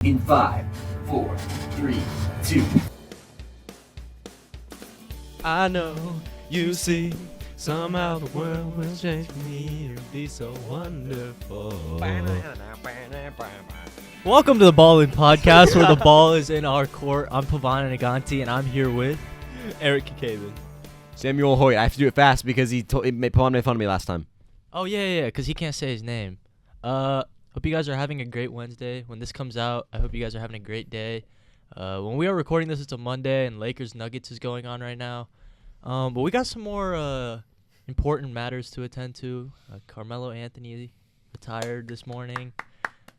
In 5, 4, 3, 2. I know you see, somehow the world will change me. It'll be so wonderful. Welcome to the Ballin' Podcast, where the ball is in our court. I'm Pavan Inaganti, and I'm here with Eric Kiekeben. Sammy Hoyt. I have to do it fast because Pavan made fun of me last time. Oh yeah, because he can't say his name. Hope you guys are having a great Wednesday. When this comes out, I hope you guys are having a great day. When we are recording this, it's a Monday, and Lakers Nuggets is going on right now. But we got some more important matters to attend to. Carmelo Anthony retired this morning.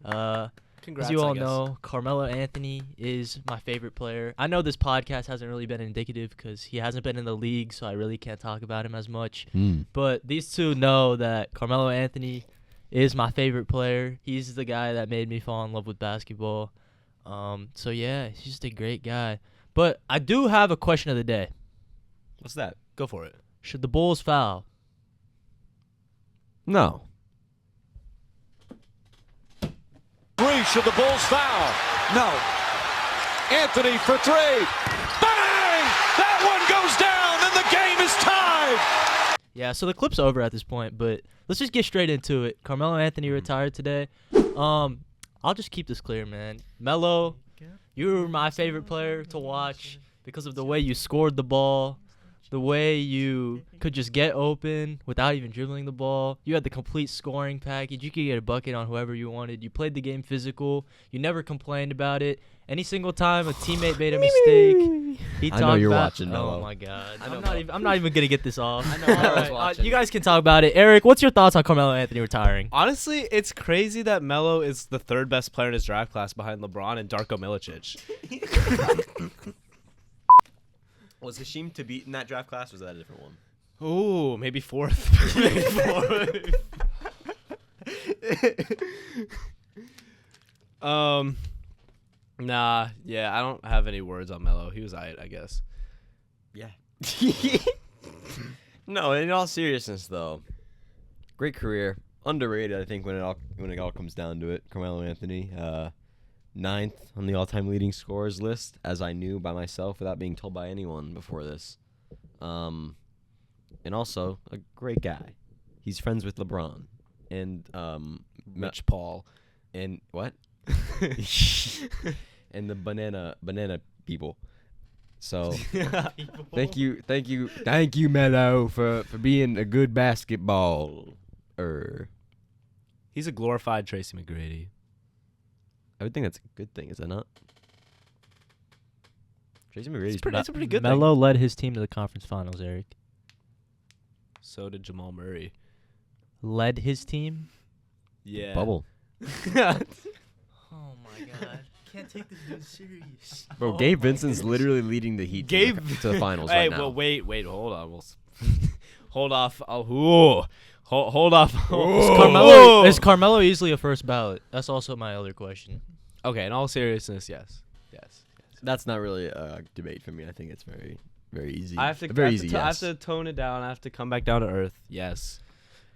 Congrats, as you all know, Carmelo Anthony is my favorite player. I know this podcast hasn't really been indicative because he hasn't been in the league, so I really can't talk about him as much. But these two know that Carmelo Anthony is my favorite player. He's the guy that made me fall in love with basketball. So yeah, he's just a great guy. But I do have a question of the day. What's that? Go for it. Should the Bulls foul? No. Should the Bulls foul? No. Anthony for three. Bang! That one goes down, and the game is tied. Yeah, so the clip's over at this point, but let's just get straight into it. Carmelo Anthony retired today. I'll just keep this clear, man. Melo, you were my favorite player to watch because of the way you scored the ball, the way you could just get open without even dribbling the ball. You had the complete scoring package. You could get a bucket on whoever you wanted. You played the game physical. You never complained about it. Any single time a teammate made a mistake, he talked I know you're about, watching, Melo. Oh my God, I'm not even gonna get this off. I know I was All watching. you guys can talk about it. Eric, what's your thoughts on Carmelo Anthony retiring? Honestly, it's crazy that Melo is the third best player in his draft class behind LeBron and Darko Milicic. Was Hashim to beat in that draft class, or was that a different one? Ooh, maybe fourth. Nah, yeah, I don't have any words on Melo. He was alright, I guess. Yeah. No, in all seriousness, though, great career. Underrated, I think, when it all comes down to it. Carmelo Anthony, 9th on the all-time leading scorers list, as I knew by myself without being told by anyone before this. And also a great guy. He's friends with LeBron and Mitch Paul. and what? And the banana people. So thank you, Melo, for being a good basketballer. He's a glorified Tracy McGrady. I would think that's a good thing, is it not? Tracy McGrady's That's a pretty good Melo led his team to the conference finals, Eric. So did Jamal Murray. Led his team? Yeah. bubble. Oh my God. Can't take this dude serious. Bro, Gabe Vincent's literally leading the Heat to the finals Hey, right now. well, wait, hold on. Hold off. Hold off. Is Carmelo easily a first ballot? That's also my other question. Okay, in all seriousness, yes. That's not really a debate for me. I think it's very, very easy. I have to tone it down. I have to come back down to earth. Yes.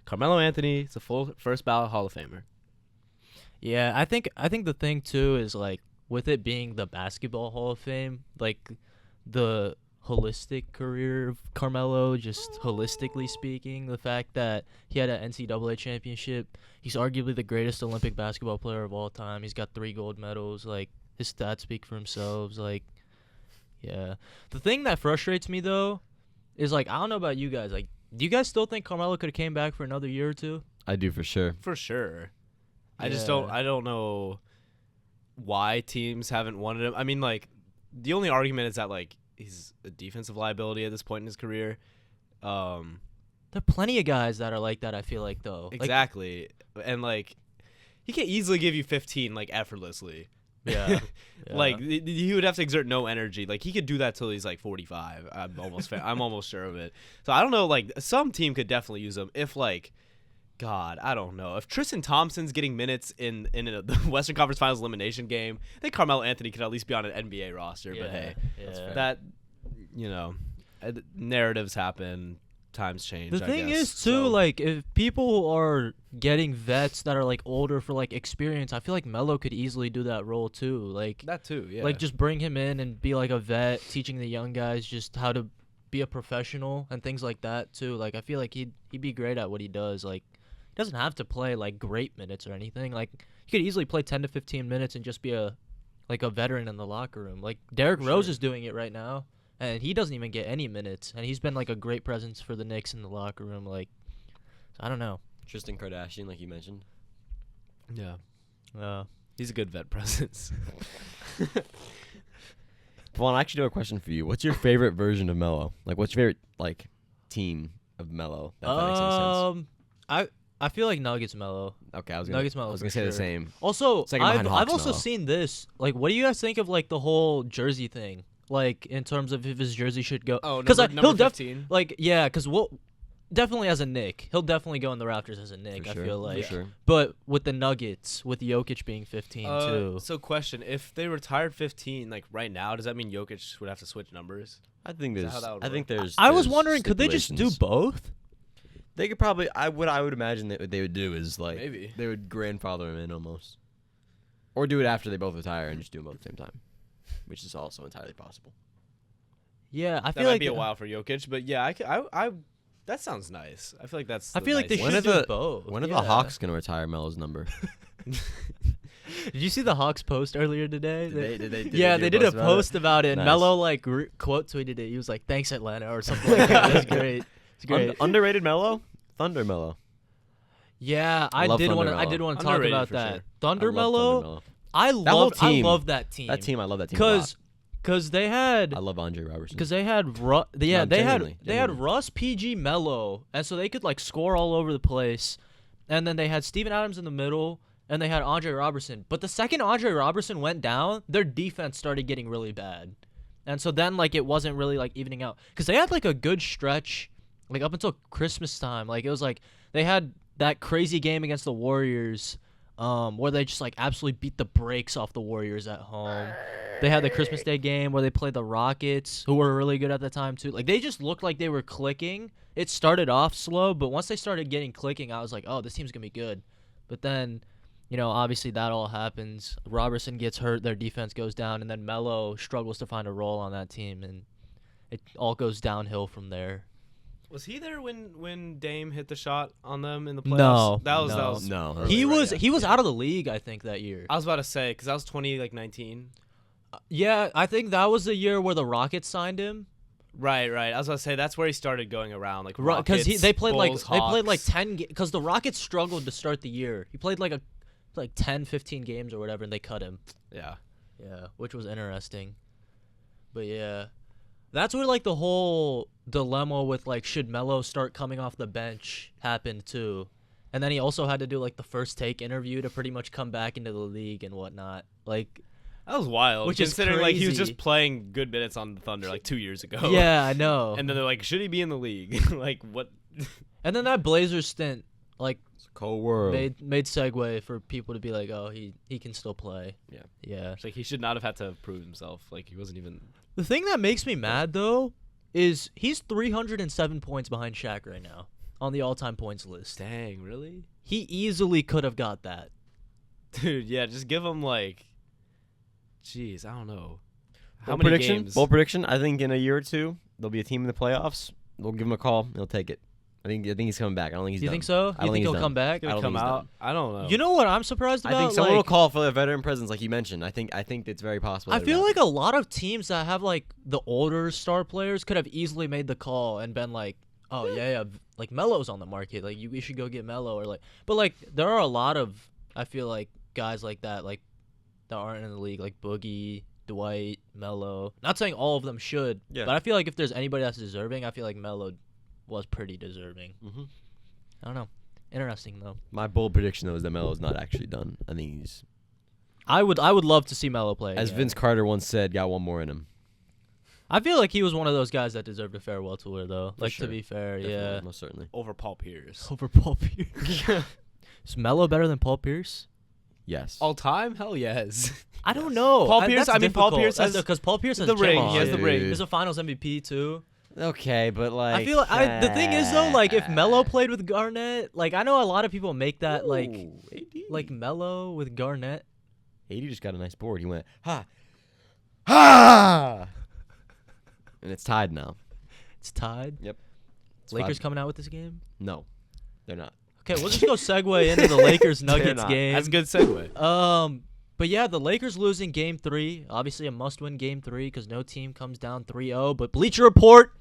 Carmelo Anthony is a full first ballot Hall of Famer. Yeah, I think the thing too is like with it being the Basketball Hall of Fame, like the holistic career of Carmelo, just holistically speaking, the fact that he had an NCAA championship, he's arguably the greatest Olympic basketball player of all time. He's got 3 gold medals. Like his stats speak for themselves. Like, yeah. The thing that frustrates me though is like I don't know about you guys. Like, do you guys still think Carmelo could have came back for another year or two? I do for sure. For sure. I Yeah. don't know why teams haven't wanted him. I mean, like, the only argument is that, like, he's a defensive liability at this point in his career. There are plenty of guys that are like that, I feel like, though. Exactly. And, like, he can easily give you 15, like, effortlessly. Yeah. Like, he would have to exert no energy. Like, he could do that till he's, like, 45. I'm almost sure of it. So, I don't know, like, some team could definitely use him if, like, God, I don't know. If Tristan Thompson's getting minutes in the Western Conference Finals elimination game, I think Carmelo Anthony could at least be on an NBA roster. But hey, that, narratives happen. times change. The I thing guess. is, too, So- like, if people are getting vets that are, like, older for, like, experience, I feel like Melo could easily do that role, too. Like, that too. Yeah. like just bring him in and be, like, a vet, teaching the young guys just how to be a professional and things like that, too. Like, I feel like he'd be great at what he does. Like, he doesn't have to play, like, great minutes or anything. Like, he could easily play 10 to 15 minutes and just be a veteran in the locker room. Like, Derrick Rose is doing it right now. And he doesn't even get any minutes, and he's been like a great presence for the Knicks in the locker room. Like, I don't know. Tristan Kardashian, like you mentioned. yeah. He's a good vet presence. Pavan, I actually do have a question for you. What's your favorite version of Melo? Like, what's your favorite like team of Melo? That makes any sense. I feel like Nuggets Melo. Okay, I was Nuggets gonna Melo for say the sure. same. Also, Second behind I've Hawks also Melo. seen this. Like, what do you guys think of like the whole jersey thing? Like, in terms of if his jersey should go. Oh, because number he'll 15. like yeah, because definitely as a Knick, he'll definitely go in the Raptors as a Knick. For I sure, feel for like. sure. But with the Nuggets, with Jokic being 15 too. So question: if they retired 15, like right now, does that mean Jokic would have to switch numbers? I think Is there's. that how that would I think work? there's. I was there's wondering, could they just do stipulations. both? They could probably. What I would imagine that what they would do is like Maybe. they would grandfather him in almost, or do it after they both retire and just do them both at the same time, which is also entirely possible. Yeah, I That feel might like be a while for Jokic, but yeah, I that sounds nice. I feel like that's. I the feel like they nice When should are do the- both. When are yeah. the Hawks gonna retire Melo's number? Did you see the Hawks post earlier today? Did they Yeah, do they a did a post about post about it. And Nice. Melo like quote tweeted it. He was like, "Thanks Atlanta" or something like that. It was great. It's great. Underrated Melo? Thunder Melo. Yeah, I love did Thunder want to. I Melo. did want to talk Underrated about for that. sure. Thunder I love Melo. Thunder Melo. I whole love. I team. love that team. That team, I love that team a lot. Cause they had. I love Andre Robertson. Because they had they had genuinely. Russ, PG, Melo, and so they could like score all over the place, and then they had Steven Adams in the middle, and they had Andre Robertson. But the second Andre Robertson went down, their defense started getting really bad, and so then like it wasn't really like evening out because they had like a good stretch, like up until Christmas time. Like it was like they had that crazy game against the Warriors, where they just like absolutely beat the brakes off the Warriors at home. They had the Christmas Day game where they played the Rockets, who were really good at the time too. Like they just looked like they were clicking. It started off slow, but once they started getting clicking, I was like, "Oh, this team's gonna be good." But then, obviously that all happens. Robertson gets hurt, their defense goes down, and then Melo struggles to find a role on that team, and it all goes downhill from there. Was he there when Dame hit the shot on them in the No, playoffs? That was No. early, He right? was Yeah. he was out of the league, I think, that year. I was about to say because that was 2019. Yeah, I think that was the year where the Rockets signed him. Right. I was about to say that's where he started going around like Because Rockets, they played Bulls, Hawks. 10 because the Rockets struggled to start the year. He played like 10, 15 games or whatever, and they cut him. Yeah. Yeah, which was interesting. But yeah, that's where like the whole dilemma with like should Melo start coming off the bench happened too. And then he also had to do like the first take interview to pretty much come back into the league and whatnot. Like, That was wild. Which is considering like he was crazy. just playing good minutes on the Thunder like 2 years ago. yeah, I know. And then they're like, should he be in the league? Like what? And then that Blazers stint like It's a cold world. made segue for people to be like, oh, he can still play. Yeah. Yeah. It's like he should not have had to prove himself. Like he wasn't even. The thing that makes me mad though is he's 307 points behind Shaq right now on the all-time points list. Dang, really? He easily could have got that. Dude, yeah, just give him like. Jeez, I don't know. How Bold many prediction? games? Bold prediction. I think in a year or two there'll be a team in the playoffs. They'll give him a call. He'll take it. I think he's coming back. I don't think he's You done. think so? I You don't think he'll he's come done. back? I don't come think he's out? done. I don't know. You know what I'm surprised I about? think someone like, will call for a veteran presence, like you mentioned. I think it's very possible. I that it feel like happens. a lot of teams that have like the older star players could have easily made the call and been like, oh yeah, like Melo's on the market. Like we should go get Melo or like. But like there are a lot of I feel like guys like that aren't in the league like Boogie, Dwight, Melo. Not saying all of them should, Yeah. but I feel like if there's anybody that's deserving, I feel like Melo was pretty deserving. Mhm. I don't know. Interesting though. My bold prediction though is that Melo's not actually done. I think he's, I would love to see Melo play. as again. Vince Carter once said, got one more in him. I feel like he was one of those guys that deserved a farewell tour though. For Like sure. to be fair, Definitely, yeah. most certainly. Over Paul Pierce. Over Paul Pierce. Is Melo better than Paul Pierce? Yes. All time? Hell yes. I don't know. Paul Pierce- That's I mean, Paul difficult. Pierce That's has because Paul Pierce has the ring. championships. He has the ring. He's a Finals MVP too. Okay, but like I feel the thing is though, like if Melo played with Garnett, like I know a lot of people make that like Melo with Garnett. AD just got a nice board. He went ha, and it's tied now. It's tied. Yep. It's Lakers 5. coming out with this game. No, they're not. Okay, we'll just go segue into the Lakers Nuggets not. game. That's a good segue. But yeah, the Lakers losing Game 3. Obviously a must-win Game 3 because no team comes down 3-0. But Bleacher Report,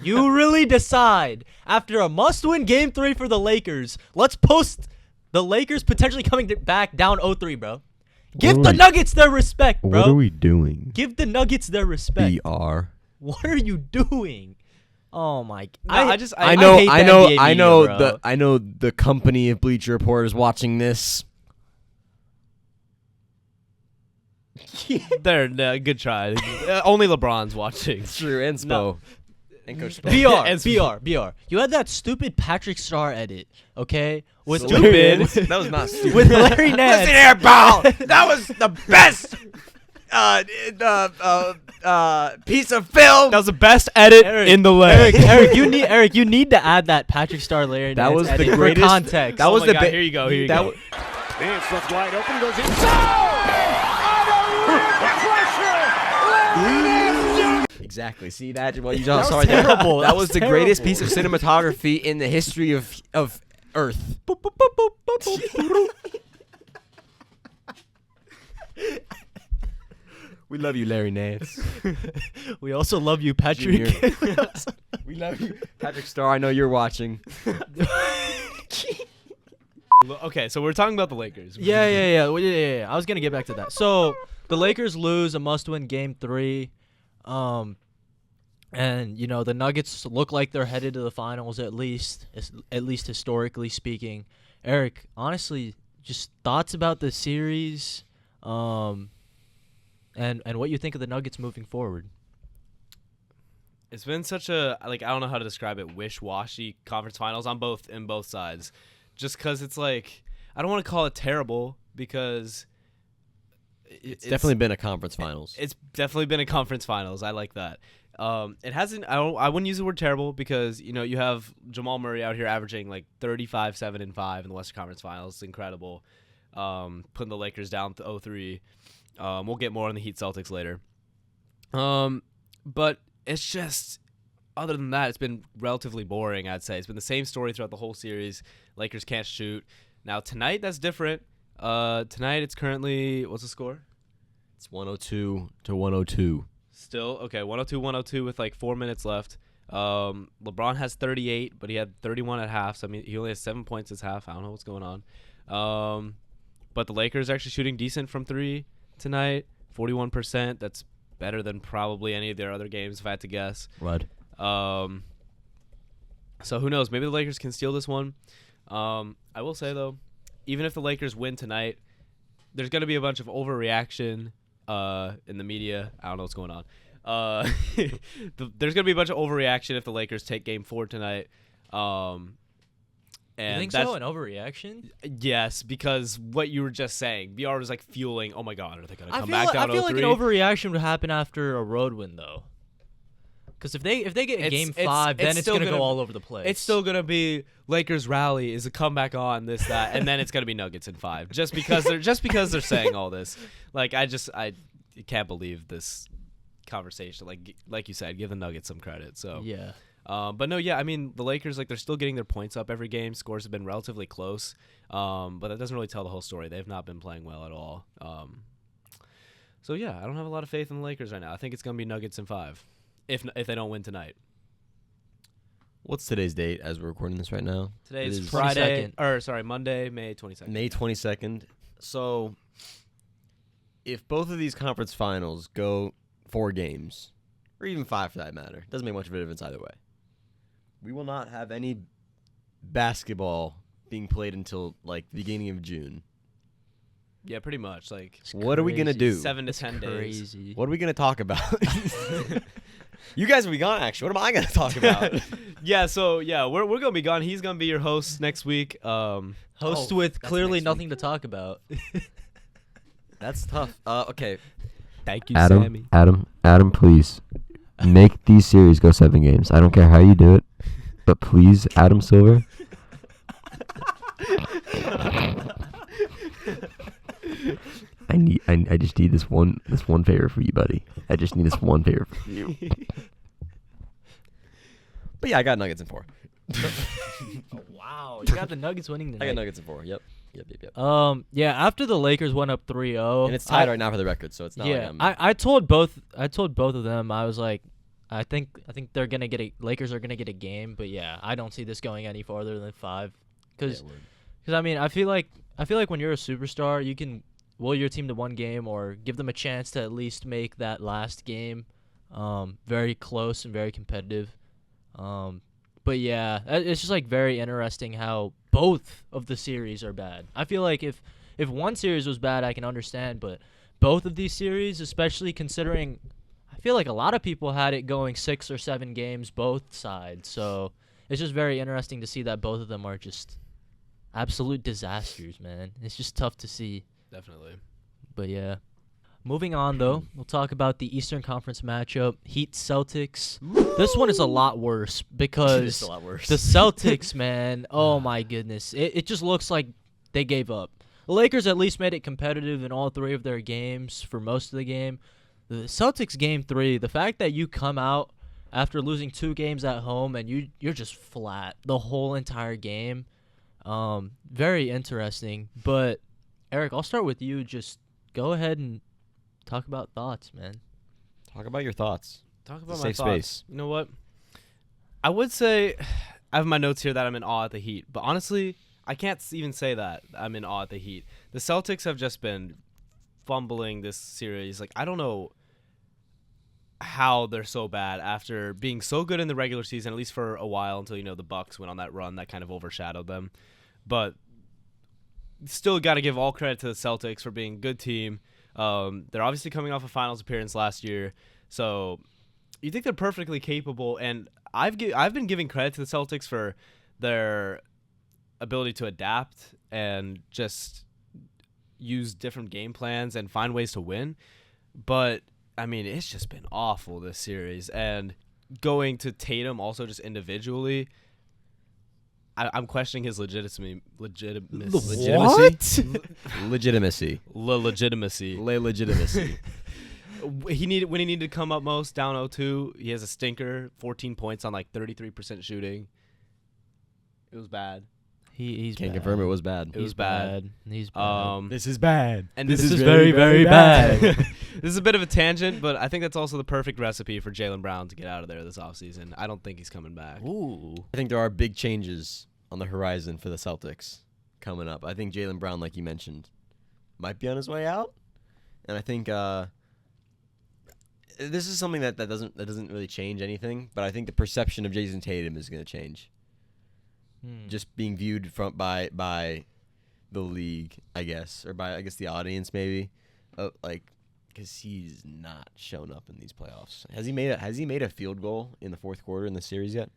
you really decide after a must-win Game 3 for the Lakers. Let's post the Lakers potentially coming back down 0-3, bro. Give the Nuggets their respect, bro. What are we doing? Give the Nuggets their respect. BR. What are you doing? Oh my! No, I hate I the know NBA media, bro. the company of Bleacher Reporters watching this. They're good try. Only LeBron's watching. True, and Spo. No. And Coach Spo. BR. You had that stupid Patrick Star edit, okay? With Stupid. That was not stupid. with Larry Nance. Listen here, pal. That was the best piece of film. That was the best edit in the league. Eric, you need to add that Patrick Star Larry That Nance was the edit for greatest- context. that was Oh my the God, bit. here you go. Here you go. Nance left wide open, goes inside. Exactly. See that? What you just saw was right there? terrible. That That was was the greatest terrible. piece of cinematography in the history of Earth. We love you, Larry Nance. We also love you, Patrick. Junior. We love you, Patrick Star. I know you're watching. Okay, so we're talking about the Lakers. Yeah. Well, yeah. I was gonna get back to that. So the Lakers lose a must-win Game 3, and you know the Nuggets look like they're headed to the finals at least historically speaking. Eric, honestly, just thoughts about the series, and what you think of the Nuggets moving forward. It's been such a I don't know how to describe it, wish-washy conference finals on both sides. Just because it's like I don't want to call it terrible because It's definitely been a conference finals. It's definitely been a conference finals. I like that. It hasn't. I wouldn't use the word terrible because you have Jamal Murray out here averaging like 35, 7, and 5 in the Western Conference Finals. It's incredible. Putting the Lakers down to 0-3. We'll get more on the Heat Celtics later. But it's just other than that, it's been relatively boring. I'd say it's been the same story throughout the whole series. Lakers can't shoot. Now tonight, that's different. Tonight it's currently what's the score? It's 102-102. Still, okay, 102-102 with like 4 minutes left. LeBron has 38, but he had 31 at half, so I mean he only has 7 points at half. I don't know what's going on. But the Lakers are actually shooting decent from 3 tonight, 41%. That's better than probably any of their other games, if I had to guess. Rud. So who knows? Maybe the Lakers can steal this one. I will say, though, even if the Lakers win tonight, there's going to be a bunch of overreaction in the media. I don't know what's going on. There's going to be a bunch of overreaction if the Lakers take Game 4 tonight. You think so? An overreaction? Yes, because what you were just saying. BR was like fueling, oh my God, are they going to come back down 0-3? I feel like an overreaction would happen after a road win, though. Because if they get Game 5, then it's going to go all over the place. It's still going to be Lakers rally is a comeback on this, that, and then it's going to be Nuggets in 5. Just because they're saying all this. Like, I can't believe this conversation. Like you said, give the Nuggets some credit. So yeah. But no, yeah, I mean, the Lakers, they're still getting their points up every game. Scores have been relatively close. But that doesn't really tell the whole story. They've not been playing well at all. So yeah, I don't have a lot of faith in the Lakers right now. I think it's going to be Nuggets in 5. If they don't win tonight. What's today's date as we're recording this right now? Today's It is Monday, May 22nd. May 22nd. So, if both of these conference finals go 4 games, or even 5 for that matter, doesn't make much of a difference either way. We will not have any basketball being played until like the beginning of June. Yeah, pretty much. Like, What are we gonna do? 7 to 10 days. Crazy. What are we gonna talk about? You guys will be gone. Actually, what am I gonna talk about? Yeah, so yeah, we're gonna be gone. He's gonna be your host next week. Host Oh, with that's clearly next nothing to talk about. That's tough. Okay. Thank you, Sammy. Adam, please. Make these series go 7 games. I don't care how you do it, but please, Adam Silver. I just need this one favor for you, buddy. I just need this one favor for you. But yeah, I got Nuggets in 4. Wow, you got the Nuggets winning tonight. I got Nuggets in 4. Yep. Yeah, after the Lakers went up 3-0, And it's tied right now for the record, so it's not yeah, like I told both of them, I was like, I think they're gonna Lakers are gonna get a game, but yeah, I don't see this going any farther than 5, because I mean I feel like when you're a superstar, you can will your team to one game or give them a chance to at least make that last game very close and very competitive. But yeah, it's just like very interesting how both of the series are bad. I feel like if one series was bad, I can understand, but both of these series, especially considering I feel like a lot of people had it going 6 or 7 games both sides. So it's just very interesting to see that both of them are just absolute disasters, man. It's just tough to see. Definitely. But yeah. Moving on, though, we'll talk about the Eastern Conference matchup, Heat-Celtics. This one is a lot worse because It's a lot worse. the Celtics, man, oh my goodness. It just looks like they gave up. The Lakers at least made it competitive in all 3 of their games for most of the game. The Celtics game 3, the fact that you come out after losing 2 games at home and you're just flat the whole entire game, very interesting. But, Eric, I'll start with you. Just go ahead and talk about thoughts, man. Talk about your thoughts. Talk about It's a my safe thoughts. space. You know what? I would say I have my notes here that I'm in awe at the Heat, but honestly, I can't even say that I'm in awe at the Heat. The Celtics have just been fumbling this series. Like, I don't know how they're so bad after being so good in the regular season, at least for a while, until, the Bucks went on that run that kind of overshadowed them. But still got to give all credit to the Celtics for being a good team. They're obviously coming off a finals appearance last year, so you think they're perfectly capable. And I've been giving credit to the Celtics for their ability to adapt and just use different game plans and find ways to win. But I mean, it's just been awful this series. And going to Tatum also just individually, I'm questioning his legitimacy. Legitimacy. Legitimacy. When he needed to come up most, down 0-2, he has a stinker, 14 points on like 33% shooting. It was bad. He's Can't bad. confirm it was bad. It was bad. He's bad. This is bad. And this is very, very bad. This is a bit of a tangent, but I think that's also the perfect recipe for Jaylen Brown to get out of there this offseason. I don't think he's coming back. Ooh. I think there are big changes on the horizon for the Celtics coming up. I think Jaylen Brown, like you mentioned, might be on his way out. And I think this is something that doesn't really change anything, but I think the perception of Jason Tatum is going to change. Just being viewed by the league, I guess, or by the audience maybe, because he's not shown up in these playoffs. Has he made a field goal in the fourth quarter in the series yet?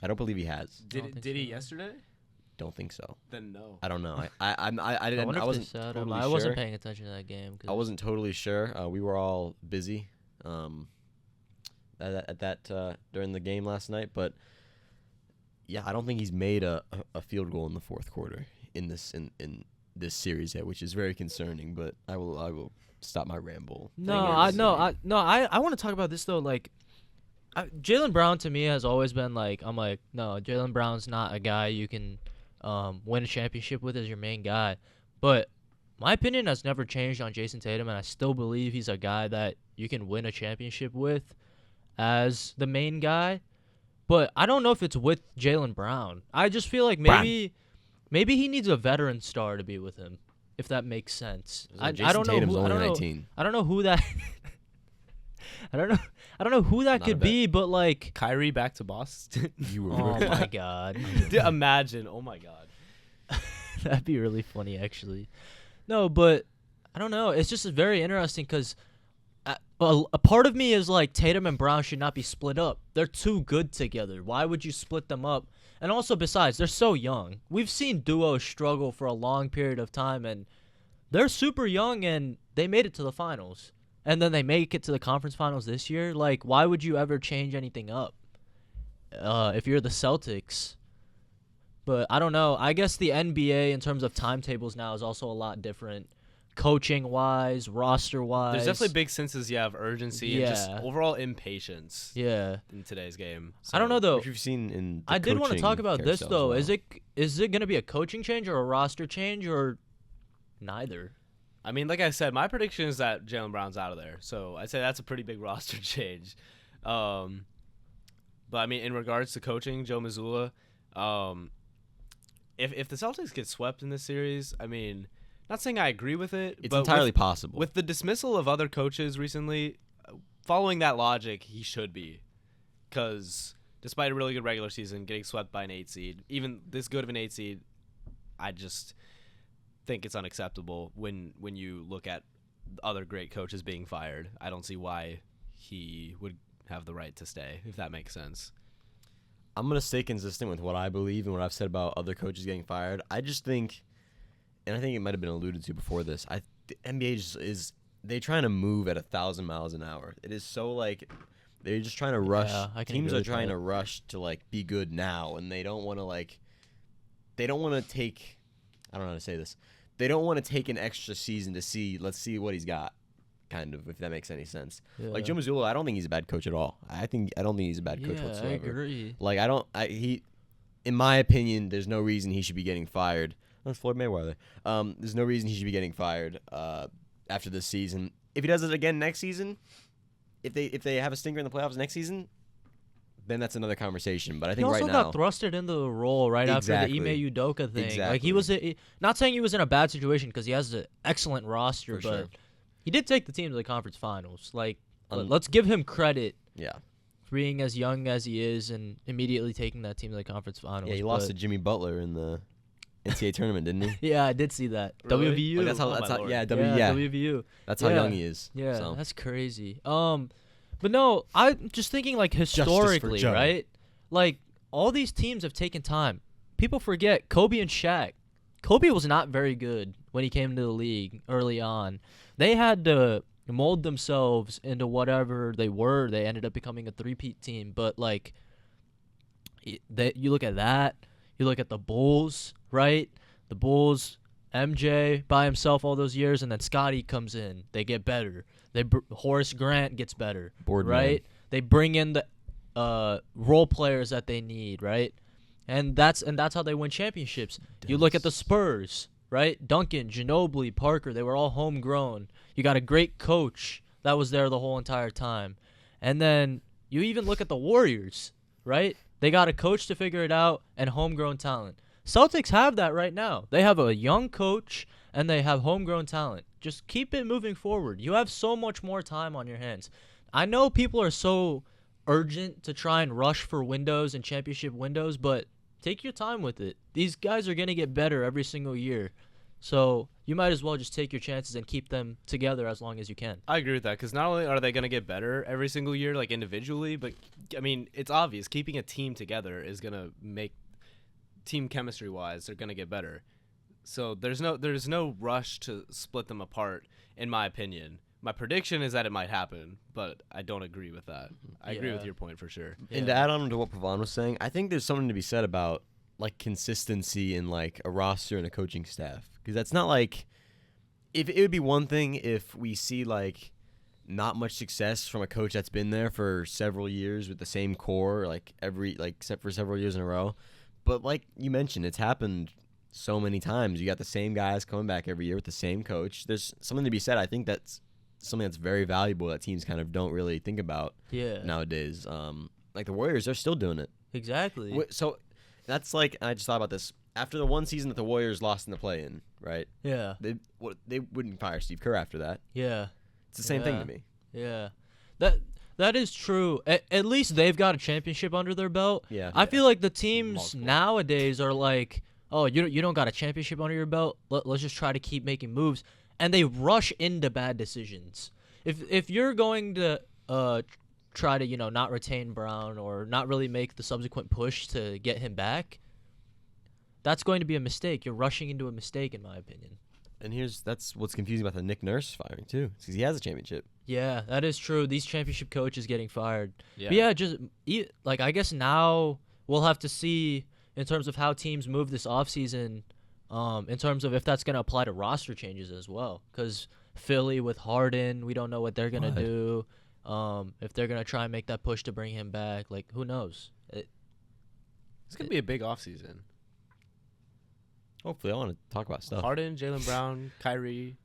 I don't believe he has. Did he yesterday? Don't think so. Then no. I don't know. I didn't. I wasn't totally I sure. wasn't paying attention to that game. I wasn't totally sure. We were all busy at that during the game last night, but yeah, I don't think he's made a field goal in the fourth quarter in this series yet, which is very concerning. But I will stop my ramble. I want to talk about this though. Like, Jaylen Brown to me has always been like, no, Jaylen Brown's not a guy you can win a championship with as your main guy. But my opinion has never changed on Jason Tatum, and I still believe he's a guy that you can win a championship with as the main guy. But I don't know if it's with Jaylen Brown. I just feel like maybe he needs a veteran star to be with him, if that makes sense. I don't know. Tatum's Who, only I don't 19. know. I don't know who that. I don't know who that Not could a bet. be, but like. Kyrie back to Boston. Oh my god. Imagine. Oh my god. That'd be really funny, actually. No, but I don't know. It's just very interesting because a part of me is like Tatum and Brown should not be split up. They're too good together. Why would you split them up? And also, besides, they're so young. We've seen duos struggle for a long period of time, and they're super young, and they made it to the finals. and then they make it to the conference finals this year, like, why would you ever change anything up if you're the Celtics? But I don't know. I guess the NBA in terms of timetables now is also a lot different. Coaching-wise, roster-wise. There's definitely big senses, of urgency and just Yeah. overall impatience Yeah. in today's game. I don't know, though. Which you've seen in the I did want to coaching talk about this, carousel as though. well. Is it going to be a coaching change or a roster change or neither? I mean, like I said, my prediction is that Jaylen Brown's out of there. So I'd say that's a pretty big roster change. But, I mean, in regards to coaching, Joe Mazzulla, if the Celtics get swept in this series, I mean, not saying I agree with it. It's but entirely possible. With the dismissal of other coaches recently, following that logic, he should be. Because despite a really good regular season, getting swept by an 8 seed, even this good of an 8 seed, I just think it's unacceptable when you look at other great coaches being fired. I don't see why he would have the right to stay, if that makes sense. I'm going to stay consistent with what I believe and what I've said about other coaches getting fired. I just think, and I think it might have been alluded to before this, the NBA is they're trying to move at 1,000 miles an hour. It is so like they're just trying to rush. Yeah, I can Teams agree are with trying that. to rush to like be good now, and they don't want to take. I don't know how to say this. They don't want to take an extra season to see. Let's see what he's got. Kind of, if that makes any sense. Like Joe Mazzulla, I don't think he's a bad coach at all. I don't think he's a bad coach whatsoever. I agree. Like in my opinion, there's no reason he should be getting fired. That's Floyd Mayweather. There's no reason he should be getting fired after this season. If he does it again next season, if they have a stinker in the playoffs next season, then that's another conversation. But I He think also right now, got thrusted into the role right Exactly. after the Ime Udoka thing. Like Exactly. he was not saying he was in a bad situation because he has an excellent roster, For but sure. he did take the team to the conference finals. Like Un- let's give him credit yeah, for being as young as he is and immediately taking that team to the conference finals. he lost to but- Jimmy Butler in the NCAA tournament, didn't he? Yeah, I did see that. Really? WVU. Like, that's Oh how. my Lord. Yeah, yeah, WVU. That's how Yeah. young he is. Yeah, So. that's crazy. But no, I'm just thinking like historically, Joe. right? Like all these teams have taken time. People forget Kobe and Shaq. Kobe was not very good when he came to the league early on. They had to mold themselves into whatever they were. They ended up becoming a three-peat team. But like, you look at that. You look at the Bulls, right? The Bulls, MJ by himself all those years, and then Scotty comes in. They get better. Horace Grant gets better, Boardman. right? They bring in the role players that they need, right? And that's how they win championships. You look at the Spurs, right? Duncan, Ginobili, Parker, they were all homegrown. You got a great coach that was there the whole entire time. And then you even look at the Warriors, right? They got a coach to figure it out and homegrown talent. Celtics have that right now. They have a young coach and they have homegrown talent. Just keep it moving forward. You have so much more time on your hands. I know people are so urgent to try and rush for windows and championship windows, but take your time with it. These guys are going to get better every single year. So you might as well just take your chances and keep them together as long as you can. I agree with that because not only are they going to get better every single year, like individually, but I mean, it's obvious keeping a team together is going to make team chemistry wise, they're going to get better. So there's no rush to split them apart, in my opinion. My prediction is that it might happen, but I don't agree with that. I agree with Yeah. your point for sure. And to add on to what Pavan was saying, I think there's something to be said about like consistency in like a roster and a coaching staff, because that's not like if it would be one thing if we see like not much success from a coach that's been there for several years with the same core, like except for several years in a row. But like you mentioned, it's happened so many times. You got the same guys coming back every year with the same coach. There's something to be said. I think that's something that's very valuable that teams kind of don't really think about nowadays. Like the Warriors, they're still doing it. Exactly. So that's like, I just thought about this. After the one season that the Warriors lost in the play-in, right? Yeah. They wouldn't fire Steve Kerr after that. Yeah. It's the same thing Yeah. to me. Yeah. That is true. At least they've got a championship under their belt. Yeah. I feel like the teams Multiple. nowadays are like, oh, you don't got a championship under your belt. Let's just try to keep making moves, and they rush into bad decisions. If you're going to try to not retain Brown or not really make the subsequent push to get him back, that's going to be a mistake. You're rushing into a mistake, in my opinion. And that's what's confusing about the Nick Nurse firing too, because he has a championship. Yeah, that is true. These championship coaches getting fired. Yeah. But yeah, just like I guess now we'll have to see in terms of how teams move this offseason, in terms of if that's going to apply to roster changes as well. Because Philly with Harden, we don't know what they're going to do. If they're going to try and make that push to bring him back, like who knows? It's going to be a big offseason. Hopefully, I want to talk about stuff. Harden, Jaylen Brown, Kyrie.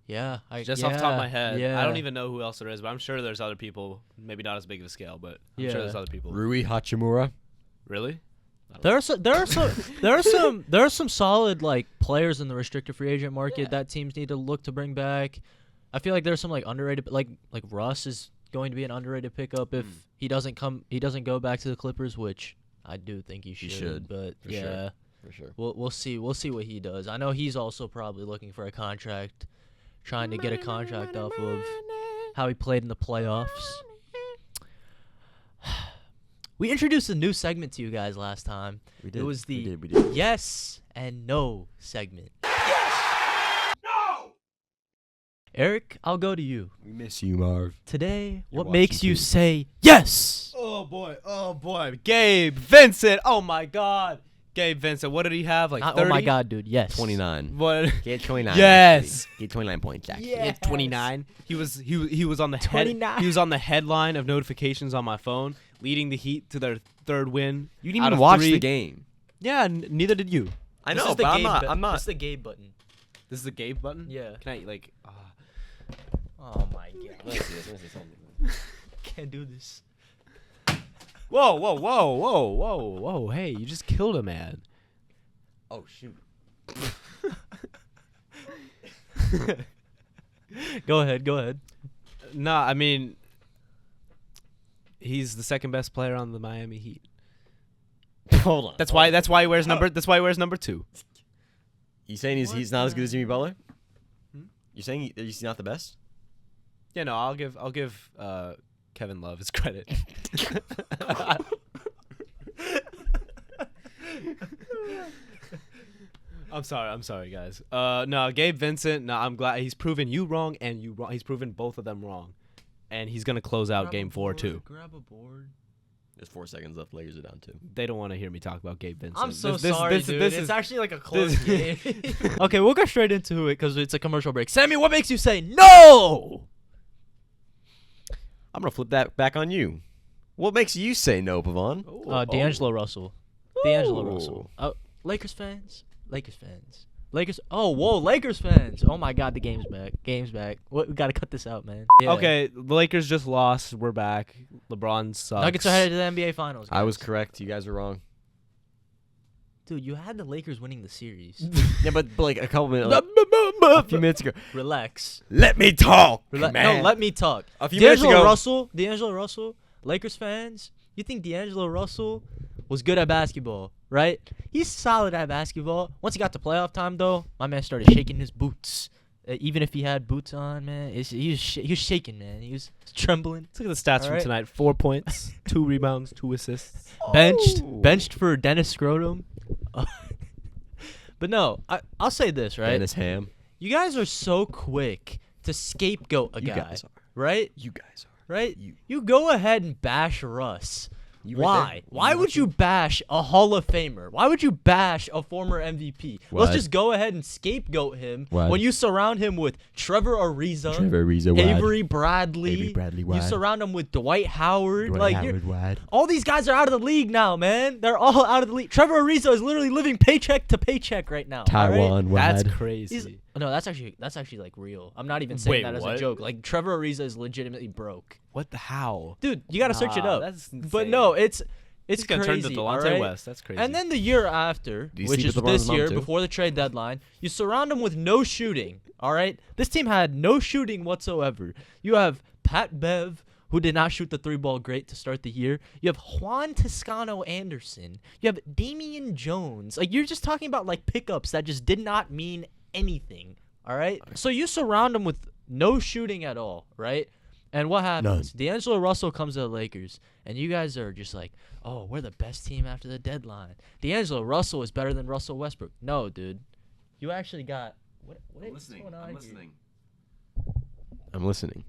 Yeah, Just off the top of my head. Yeah. I don't even know who else there is, but I'm sure there's other people. Maybe not as big of a scale, but I'm sure there's other people. Rui Hachimura. Really? There are some solid like players in the restricted free agent market that teams need to look to bring back. I feel like there's some like underrated like Russ is going to be an underrated pickup if he doesn't go back to the Clippers, which I do think he should. But for yeah, sure. For sure. we'll see what he does. I know he's also probably looking for a contract, trying to get a contract off of how he played in the playoffs. We introduced a new segment to you guys last time. We did. It was the we did. yes and no segment. Yes! No! Eric, I'll go to you. We miss you, Marv. Today, You're what watching makes you too. say yes? Oh boy. Gabe Vincent. Oh my God. Gabe Vincent. What did he have? Like 30? Oh my God, dude, yes. 29. What? Get 29. Yes. Actually. Get 29 points. Actually. Yeah. 29. He was on the 29. He was on the headline of notifications on my phone, leading the Heat to their third win. You didn't out even of watch 3. the game. Yeah, neither did you. I This know, is the but I'm Gabe not. bu- I'm not. This is the Gabe button. This is the Gabe button. Yeah. Can I like? Oh my God. Let me see this. Let me see something. Can't do this. Whoa! Hey, you just killed a man. Oh shoot. Go ahead. Nah, I mean, he's the second best player on the Miami Heat. Hold on. That's why he wears number. That's why he wears number 2. You saying he's not as good as Jimmy Butler? Hmm? You saying he's not the best? Yeah, no, I'll give Kevin Love his credit. I'm sorry, guys. No, Gabe Vincent. No, I'm glad he's proven you wrong and you wrong. He's proven both of them wrong, and he's gonna close out Game 4 too. Grab a board. There's 4 seconds left. Lakers are down 2. They don't want to hear me talk about Gabe Vincent. I'm so sorry, dude. It's actually like a close this- game. Okay, we'll go straight into it because it's a commercial break. Sammy, what makes you say no? I'm gonna flip that back on you. What makes you say no, Pavan? D'Angelo Russell. D'Angelo Russell. Lakers fans. Oh, whoa, Lakers fans. Oh my God, the game's back. We gotta cut this out, man. Yeah. Okay, the Lakers just lost. We're back. LeBron sucks. Nuggets are headed to the NBA Finals. I was guys. correct. You guys were wrong. Dude, you had the Lakers winning the series. Yeah, but like a couple minutes, a few minutes ago. Relax. Let me talk, No, man. let me talk. A few minutes ago. D'Angelo Russell, Lakers fans, you think D'Angelo Russell was good at basketball, right? He's solid at basketball. Once he got to playoff time, though, my man started shaking his boots. Even if he had boots on, man, he was shaking, man. He was trembling. Let's look at the stats from Alright. tonight. 4 points, 2 rebounds, 2 assists. Benched for Dennis Scrotum. But no, I'll say this, right? Dennis Ham. You guys are so quick to scapegoat a You guy, guys are. right? You guys are. Right? You go ahead and bash Russ. You right Why? there. Why would you bash a Hall of Famer? Why would you bash a former MVP? Let's Why? just go ahead and scapegoat him Why? when you surround him with Trevor Ariza, Wide. Avery Bradley. Avery Bradley You Wide. surround him with Dwight Howard. Dwight you're- Howard Wide. all these guys are out of the league now, man. They're all out of the league. Trevor Ariza is literally living paycheck to paycheck right now. all right? Taiwan Wide. That's crazy. He's, no, that's actually like real. I'm not even saying Wait, that as what? a joke. Like Trevor Ariza is legitimately broke. What the how? Dude, you gotta search it Nah, up. that's But insane. no, it's He's gonna crazy. turn to all Delonte right? West. That's crazy. And then the year after, Do you which sleep is with LeBron's this mom year too? before the trade deadline, you surround him with no shooting. All right, this team had no shooting whatsoever. You have Pat Bev, who did not shoot the 3-ball great to start the year. You have Juan Toscano Anderson. You have Damian Jones. Like you're just talking about like pickups that just did not mean anything. All right, so you surround him with no shooting at all, right? And what happens? D'Angelo Russell comes to the Lakers, and you guys are just like, oh, we're the best team after the deadline. D'Angelo Russell is better than Russell Westbrook. No, dude. You actually got... What is going on here? I'm listening.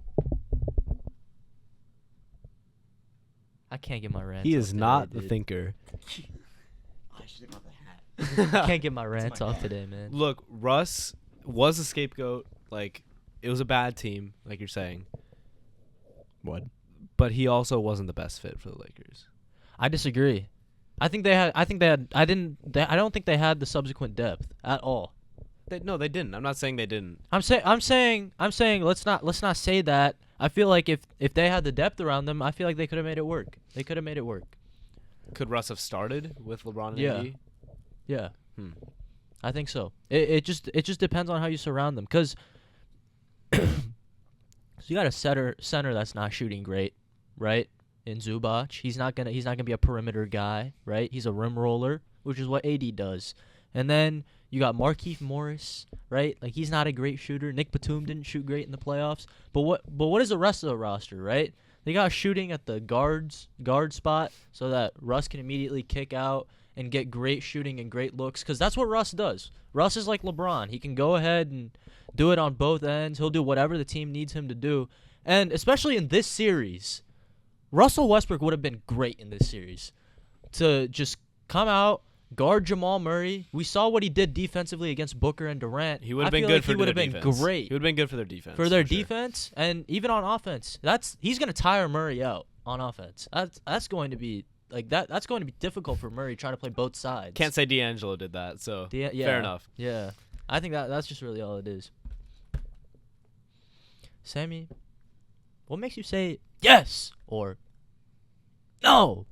I can't get my rant. He off is today, not the dude. thinker. I should have got the hat. I can't get my rant off today, man. Look, Russ was a scapegoat. Like, it was a bad team, like you're saying. What? But he also wasn't the best fit for the Lakers. I disagree. I think they had. I don't think they had the subsequent depth at all. No, they didn't. I'm not saying they didn't. I'm saying. Let's not say that. I feel like if they had the depth around them, I feel like they could have made it work. They could have made it work. Could Russ have started with LeBron and Yeah. AD? Yeah. Hmm. I think so. It just depends on how you surround them, cause so you got a center that's not shooting great, right? In Zubac, he's not gonna be a perimeter guy, right? He's a rim roller, which is what AD does. And then you got Markieff Morris, right? Like, he's not a great shooter. Nick Batum didn't shoot great in the playoffs. But what is the rest of the roster, right? They got shooting at the guard spot so that Russ can immediately kick out and get great shooting and great looks, because that's what Russ does. Russ is like LeBron. He can go ahead and do it on both ends. He'll do whatever the team needs him to do. And especially in this series, Russell Westbrook would have been great in this series to just come out, guard Jamal Murray. We saw what he did defensively against Booker and Durant. He would have I been feel good like for he would their have been defense. great He would have been good for their defense. for their sure. defense, and even on offense. He's going to tire Murray out on offense. That's going to be like that. That's going to be difficult for Murray trying to play both sides. Can't say D'Angelo did that, so Yeah, fair enough. Yeah, I think that's just really all it is. Sammy, what makes you say yes or no?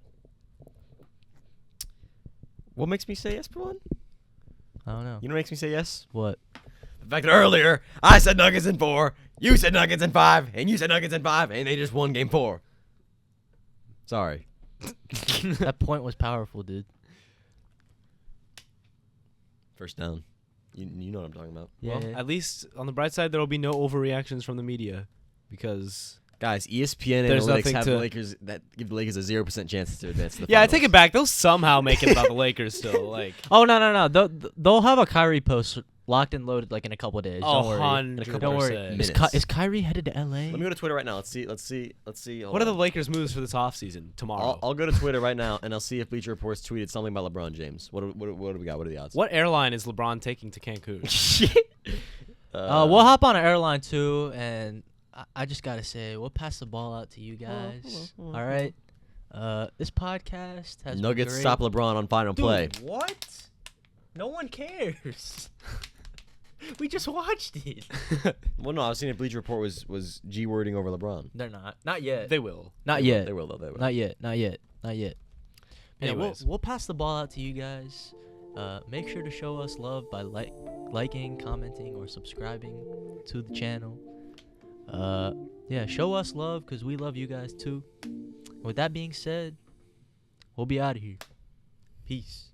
What makes me say yes, Pavan? I don't know. You know what makes me say yes? What? The fact that earlier I said Nuggets in 4, you said Nuggets in 5, and you said Nuggets in 5, and they just won game 4. Sorry. That point was powerful, dude. First down. You know what I'm talking about. Yeah. Well, at least on the bright side, there will be no overreactions from the media because Guys, ESPN There's analytics nothing have to- the Lakers that give the Lakers a 0% chance to advance to the yeah, I finals. take it back. They'll somehow make it about the Lakers still. Like, Oh no! They'll have a Kyrie post locked and loaded like in a couple of days. Don't worry. 100%. Don't worry. Minutes. Is Kyrie headed to LA? Let me go to Twitter right now. Let's see. Hold What are the on. Lakers' moves for this offseason tomorrow? I'll go to Twitter right now and I'll see if Bleacher Report's tweeted something about LeBron James. What do we got? What are the odds? What airline is LeBron taking to Cancun? We'll hop on an airline too, and I just gotta say, we'll pass the ball out to you guys. Hold on. All right. This podcast has Nuggets been great. stop LeBron on final play. What? No one cares. We just watched it. Well, no, I was seeing if Bleacher Report was G wording over LeBron. They're not. Not yet. They will. Not yet. They will though. They will. Not yet. Not yet. Yeah, Anyways. we'll pass the ball out to you guys. Make sure to show us love by liking, commenting, or subscribing to the channel. Yeah, show us love because we love you guys too. With that being said, we'll be out of here. Peace.